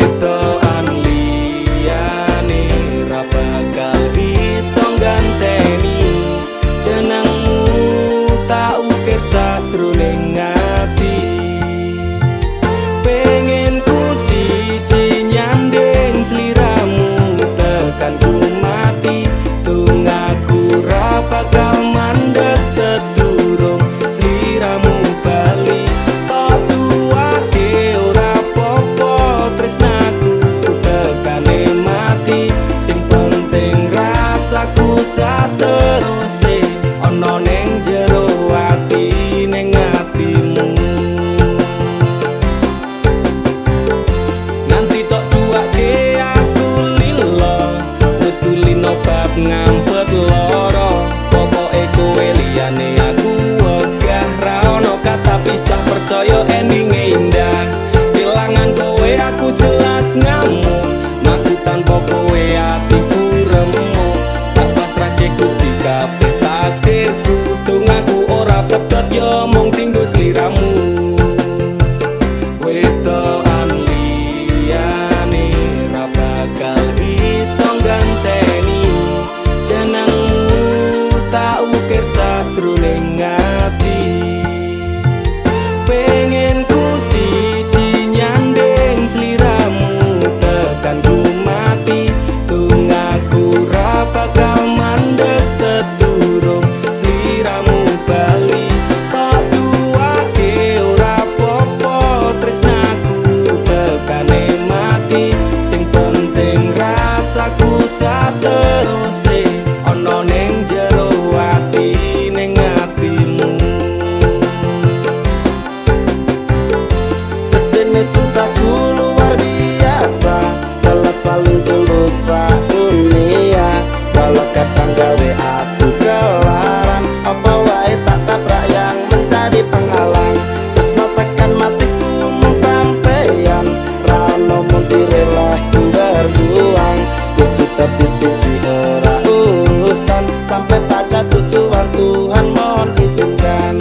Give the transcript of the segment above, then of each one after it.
Wedokan liyane ra bakal bisa ganteni jenengmu tak ukir sajroning ati. Pengen ku siji nyanding sliramu tekan ku mati, tunggaku ra bakal mandeg sedurung sliramu bali. Tok duwake ora popo tresnaku tekane mati, sing penting rasaku sateruse ana ning jero ati ning atimu. Nanti tok duwake aku lilo wis kulino bab ngampet loro, pokoke kowe liyane aku wegah ra ono kata pisah, percaya endinge indah. Kelangan kowe aku jelas ngamuk, aku tanpa kowe atiku remuk. Tak pasrahke Gusti kabeh takdirku, tunggaku ora pedhot yo mung tinggo sliramu. Wedokan liyane ra bakal bisa ganteni jenengmu tak ukir sajroning ati. Pengen ku siji nyanding sliramu tekan ku mati, tunggaku ra bakal mandeg sedurung sliramu bali. Tak duwake ora popo tresnaku tekane mati, sing penting rasaku sateruse ana ning jero ati ning atimu. Betene cintaku luar biasa, jelas paling tulus dunia. Walau kadang gawe aku kelaran, apa wae tak tabrak yang menjadi penghalang. Tresno tekan matiku mung sampeyan, ra ono mung direleh ku berjuang. Kudu tepi siji ora urusan, sampai pada tujuan Tuhan mohon izinkan.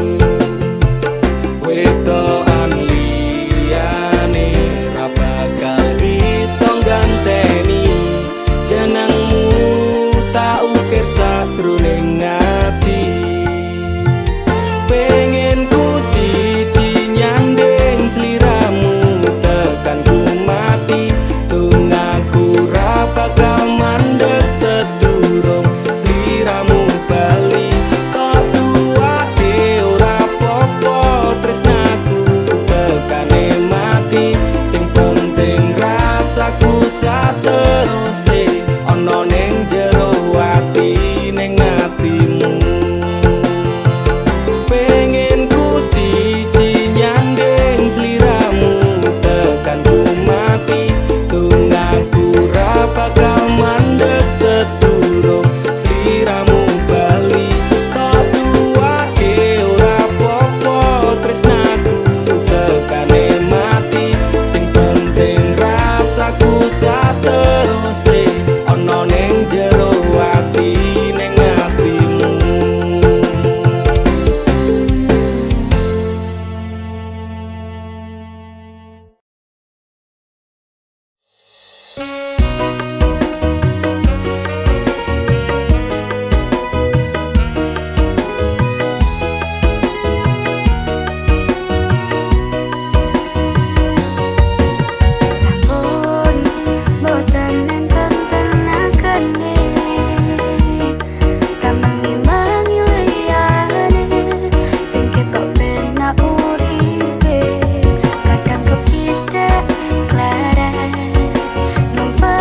Wedokan liyane ra bakal bisa ganteni jenengmu tak ukir sajroning ati. Pengen ku siji nyanding sliramu tekan ku mati, tunggaku ra bakal mandeg sedurung sliramu bali. Tok duwake ora popo tresnaku tekane mati, sing penting rasaku sateruse ana ning jero ati ning atimu. Pengen ku siji nyanding sliramu tekan ku mati, tunggaku ra bakal mandeg sedurung sliramu bali. Tok duwake ora popo tresnaku tekane mati, sing penting rasaku sateruse ana ning jero ati ning atimu. Sampun boten enten tenagane, tamang-imbangi liyane sing ketok penak uripe. Kadang kepithik klaran numpak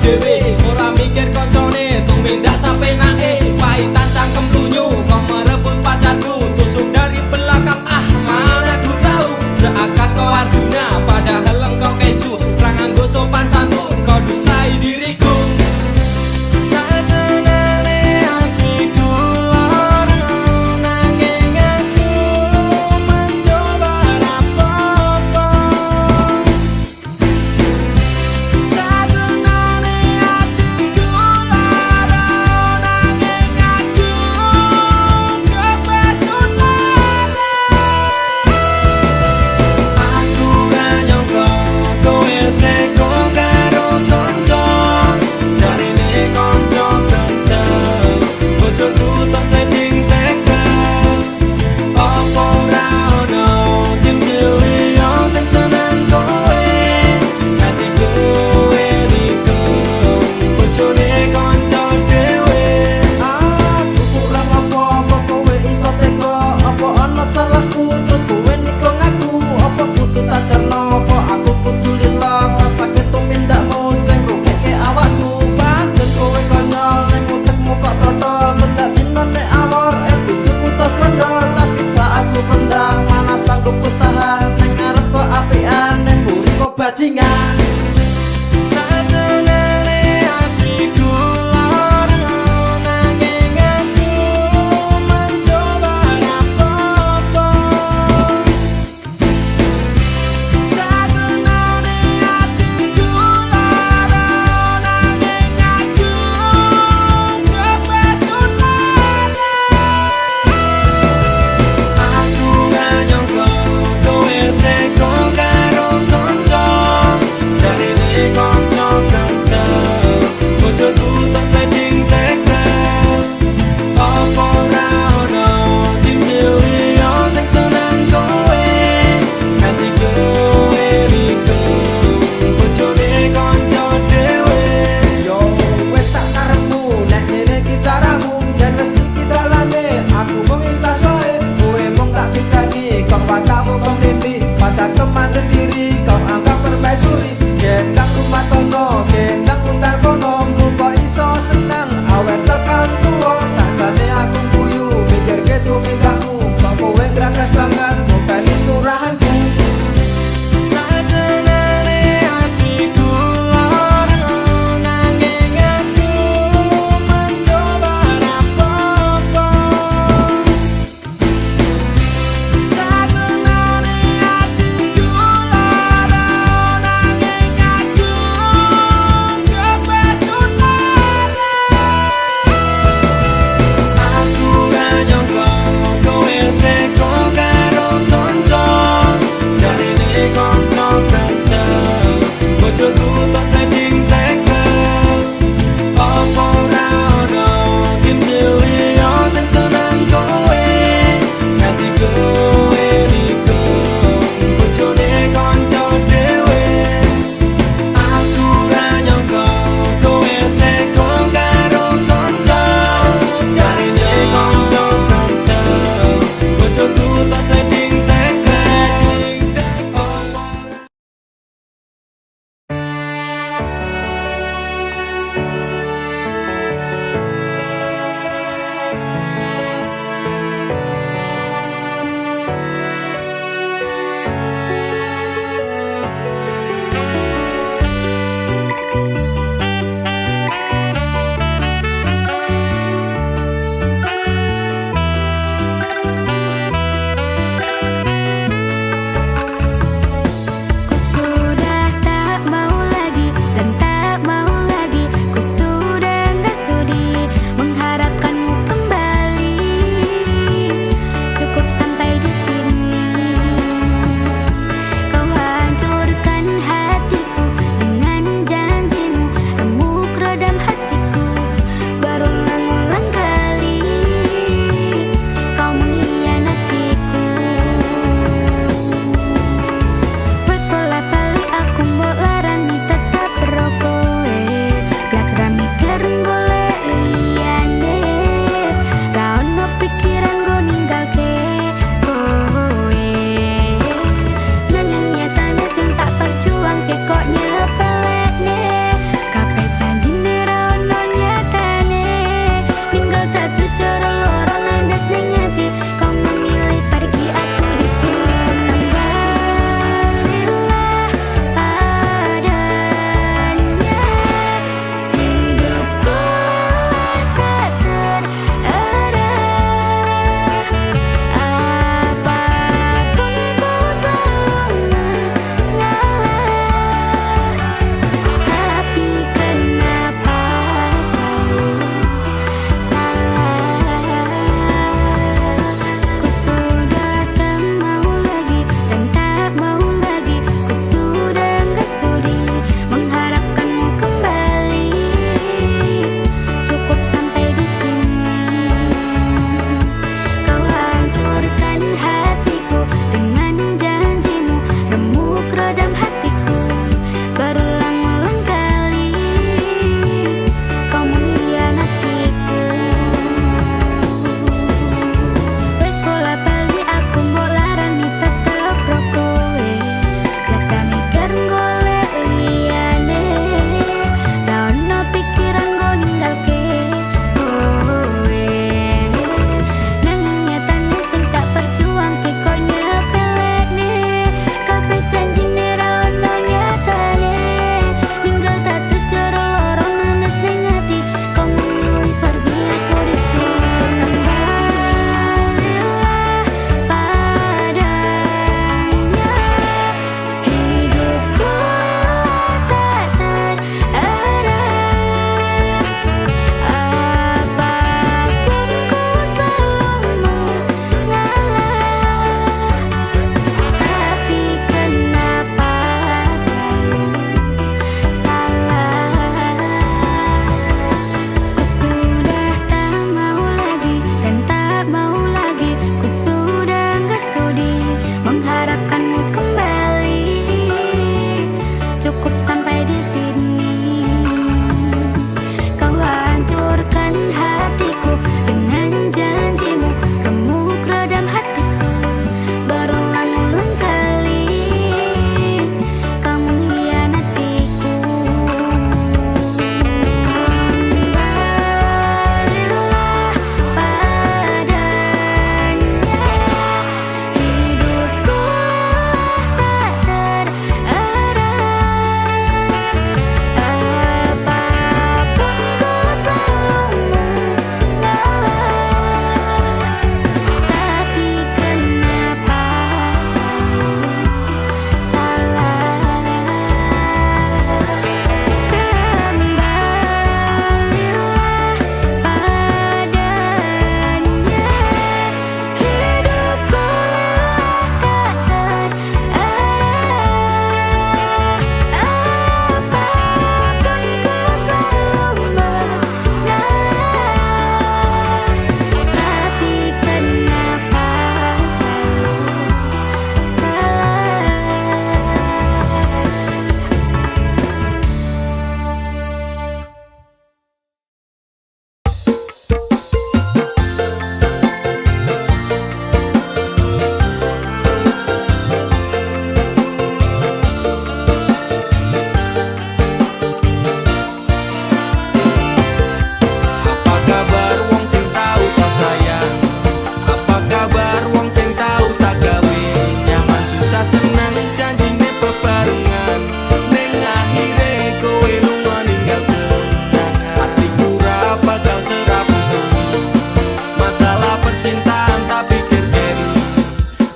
dhewe ora mikir koncone tumindak sapenake paitan cangkem lunyu kok merebut pacarku tusuk dari belakang malah aku tahu seakan kau Arjuna padahal engkau keju ra nganggo sopan santun kau dustai diriku satenane hatiku lara nanging aku mencoba rapopo satenane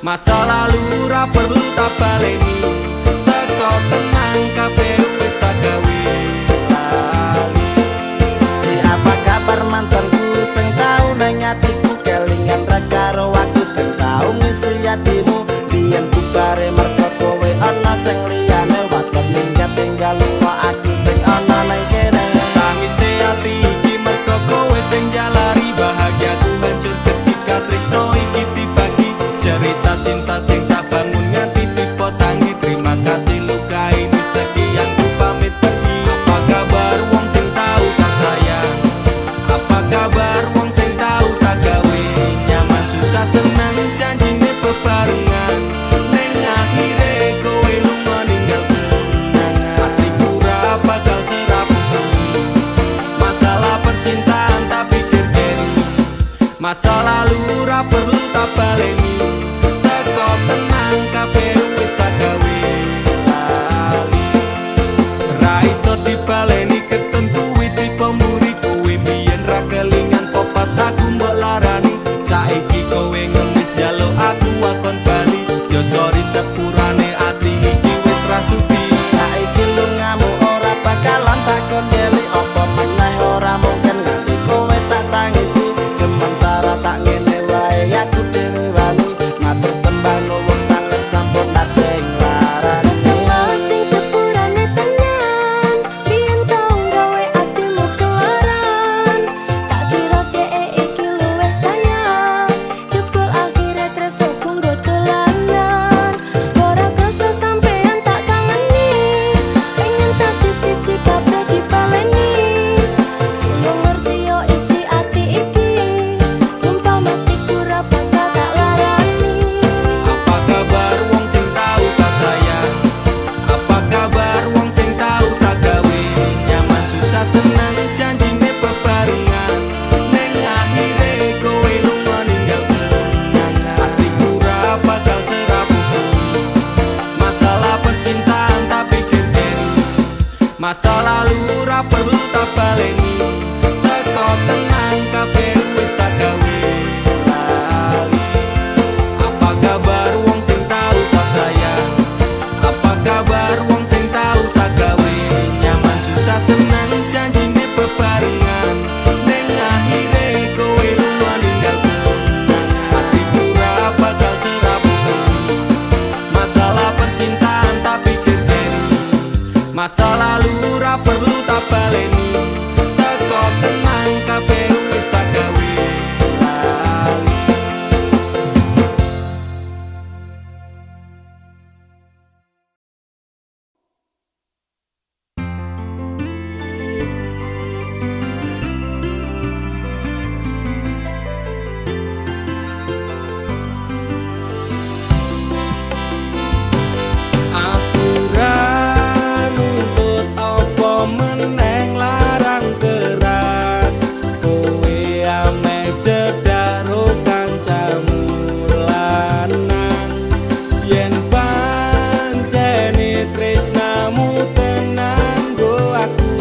Masa lalu ra perlu tak baleni, teko tenang kabeh wis tak gawe lali. Apa kabar mantanku sing tau nang atiku kelingan ra karo aku sing tau ngisi atimu biyen kubare mergo kowe ana sing liyane waton minggat tinggal aku sing ana nang kene. Tangise ati iki mergo kowe sing jalari bahagiaku hancur ketika tresno iki dibagi. Cerita cinta sing tak bangun nganti tipe tangi. Terima kasih luka ini sekian ku pamit pergi. Apa kabar wong sing tau tak sayang? Apa kabar wong sing tau tak gawe? Nyaman susah senang janjine bebarengan. Neng akhire kowe lunga ninggal kenangan. Hatiku ra bakal serapuh. Masalah percintaan tak pikir keri. Masa lalu ra perlu tak baleni. Teko tenang kabeh wis tak gawe lali. Ra iso dibaleni ketentuwi tipe mburi. Kowe biyen ra kelingan popas aku mbok larani. Saiki kowe ngemis jaluk aku akon bali. Yo sorry sepurane ati iki wis rasuti. Saiki lungamu ora bakalan takon ngeli apa meneh ora mungkin nganti kowe tak tangisi. Sementara tak ngene wae aku dhewe wani matur sembah nuwun sanget sampun nadeng larang. Sing sepurane tenan, biyen tau gawe atimu kelaran. Tak kira dhek iki luwih sayang, jebul akhire tresno kanggo dolanan. Ora krasa sampean tak kangeni, pengen dadi siji kabeh dipaleni. Yo ngerti yo isi ati iki, sumpah matiku ra bakal tak larani. Apa kabar wong sing tau tak sayang? Apa kabar wong sing tau tak gawe? Nyaman susah senang janjine bebarengan. Neng akhire kowe lunga ninggal kenangan. Hatiku ra bakal serapuh. Masalah percintaan tak pikir keri. Masa lalu ra perlu tak baleni. Teko tenang kabeh wis tak gawe lali. Apa kabar wong sing tau tak sayang? Apa kabar wong sing tau tak gawe? Nyaman susah senang janjine bebarengan. Neng akhire kowe lunga ninggal kenangan. Hatiku ra bakal serapuh. Masalah percintaan tak pikir keri. Masa lalu ra perlu tak baleni. Teko tenang kabeh wis tak gawe lali. Aku ra nuntut apa meneh larang keras. Kowe ame cedak ro kancamu lanang. Yen pancene tresnamu tenan go aku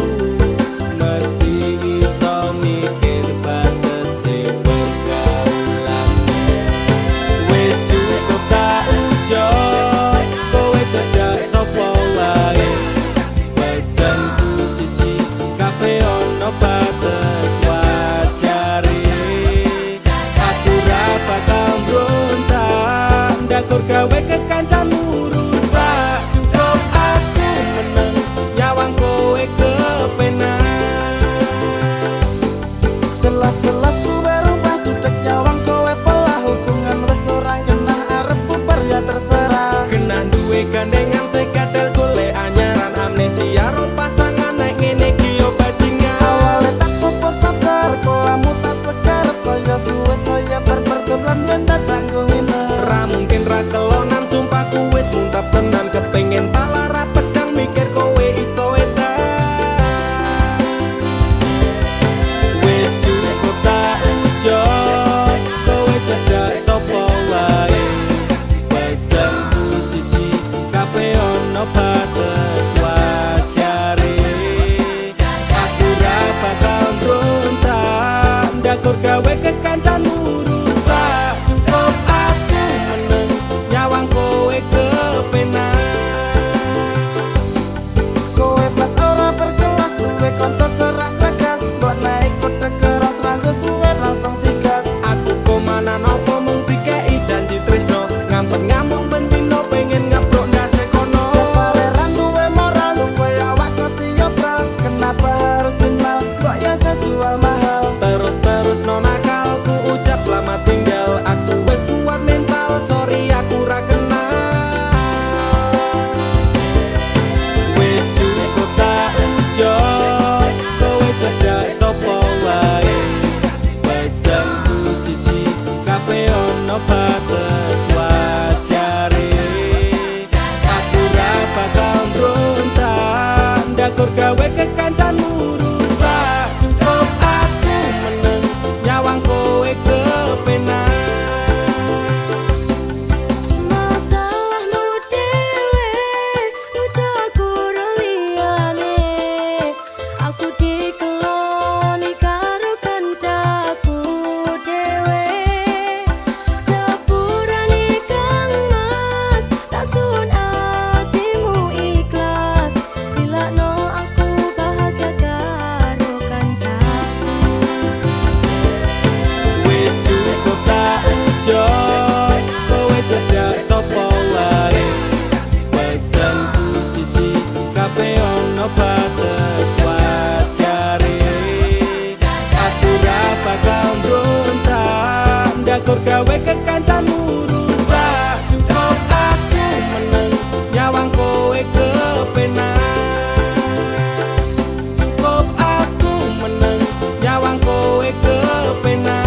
mesti iso mikir batese pergaulan. Wis cukup tak ujuk kowe cedak sapa wae. Pesenku siji kafe ono batas wajare. Aku ra bakal mbrontak ndakur gawe kekancanmu rusak. Cukup aku meneng nyawang kowe kepenak. Selas-selas ku berubah sudek nyawang kowe pelah hubungan wis ora genah arep bubar ya terserah. Kena duwe gandengan sekatel golek anyaran amnesia ro pasangan nek ngene iki yo bajingan. Awalnya tak coba sabar koamu tak sekarep saya suwe saya berperkelan mendadak ngene. Ra mungkin ra kelonan sumpah ku wis Ndakur gawe kekancanmu rusak. Cukup aku meneng nyawang kowe kepenak. Masalahmu dewe, ucapku liyane. Aku dikeloni karo kancaku dewe. Sepurane Kang Mas, tak sun atimu ikhlas. Dilakno aku bahagia karo kancaku. Wis cukup tak enjoy, kowe cedak sapa wae. Pesenku siji, kabeh ono batas wajare. Aku ra bakal mbrontak, ndakur gawe kekancanmu rusak. Cukup aku meneng nyawang kowe kepenak. Cukup aku meneng nyawang kowe kepenak.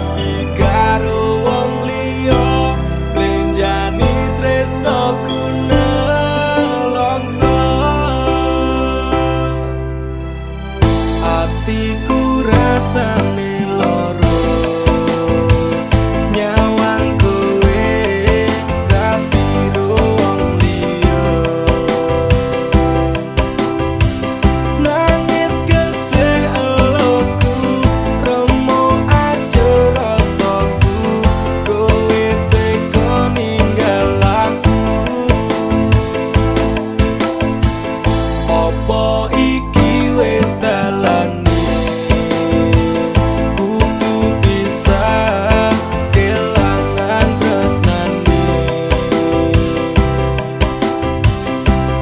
rapi karo wong liya blenjani tresnoku nelongso atiku rasane loro nyawang kowe rapi wong liya nangis gede eloku remo aja rasaku kowe tega ninggal aku apa iki wis dalane kudu bisa kelangan tresnane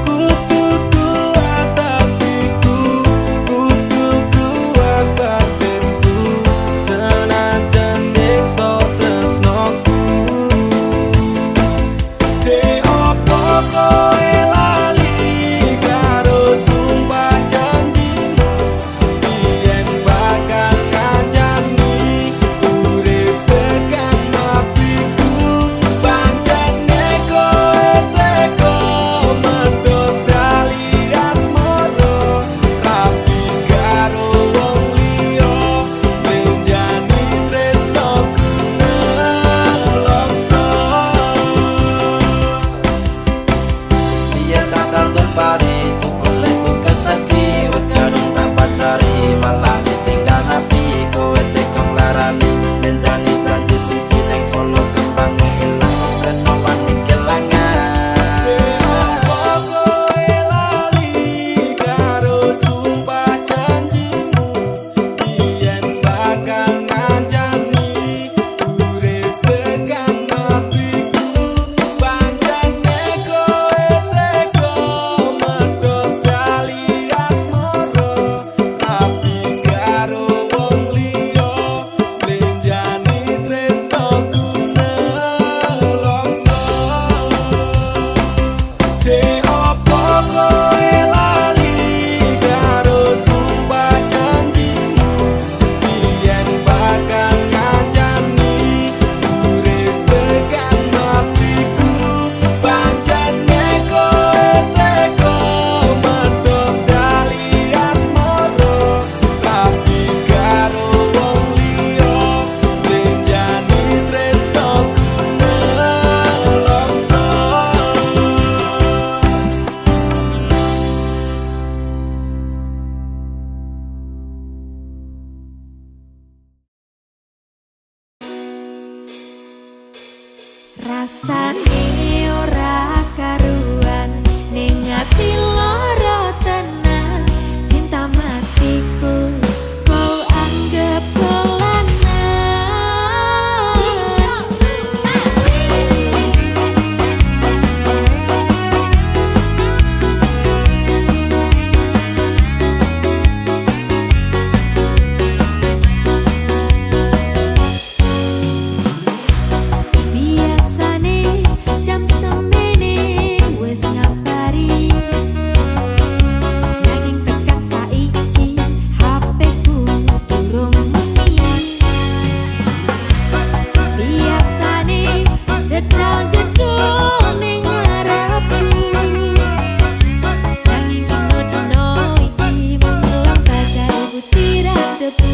kudu kuat hatiku kudu kuat batinku senajan nyiksa tresnoku de opo kowe lali karo sumpah janjimu yen bakal ngancani urip tekan apiku pancene kowe teko medhot dali asmara rapi karo wong liya benjani tresnoku nelongso Yen tanggal tumpari tukul esuk keteki wis kadung tak pacari malah ditinggal rapi kowe teko nglarani benjani janji suci nek solo kembange ilang tresno panik kelangan opo kowe lali karo sumpah janjimu yen bakal ngancani urip tekan apiku pancene kowe tega medhot dali asmara rapi karo wong liya benjani tresnoku nelongso de opo kowe lali karo sumpah janjimu yen bakal ngancani urip tekan apiku pancene kowe tega medhot dali asmara rapi karo wong liya benjani tresnoku nelongso Rasane ora karuan ning ati lara tenan cinta matiku kau anggap biasane jam semene wis ngabari nanging tekan saiki HP-ku durung muni biasane jedal-jedul ning ngarepku nanging dino-dino iki menghilang bagai butiran debu